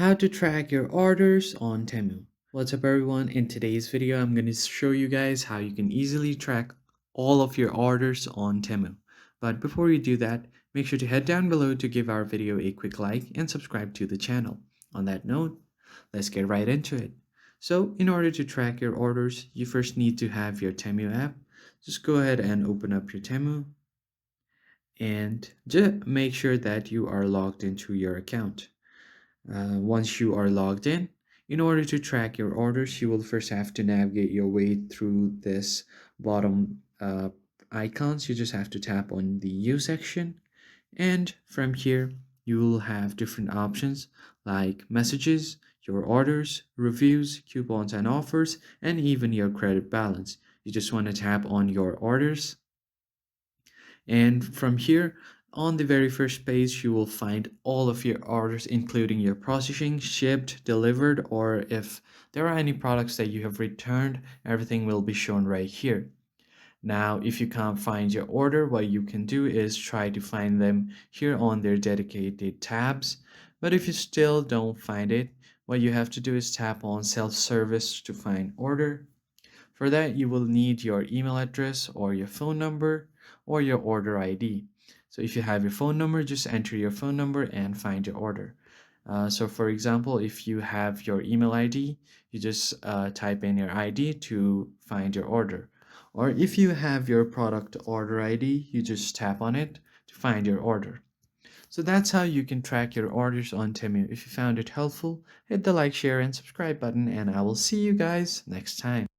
How to track your orders on TEMU. What's up everyone? In today's video, I'm going to show you guys how you can easily track all of your orders on TEMU. But before you do that, make sure to head down below to give our video a quick like and subscribe to the channel. On that note, let's get right into it. So in order to track your orders, you first need to have your TEMU app. Just go ahead and open up your TEMU and just make sure that you are logged into your account. Once you are logged in order to track your orders, you will first have to navigate your way through this bottom icons. You just have to tap on the U section, and from here, you will have different options like messages, your orders, reviews, coupons and offers, and even your credit balance. You just want to tap on your orders, and from here, on the very first page, you will find all of your orders, including your processing, shipped, delivered, or if there are any products that you have returned, everything will be shown right here. Now, if you can't find your order, what you can do is try to find them here on their dedicated tabs. But if you still don't find it, what you have to do is tap on self-service to find order. For that, you will need your email address or your phone number or your order ID. So if you have your phone number, just enter your phone number and find your order. So for example, if you have your email ID, you just type in your ID to find your order. Or if you have your product order ID, you just tap on it to find your order. So that's how you can track your orders on TEMU. If you found it helpful, hit the like, share, and subscribe button, and I will see you guys next time.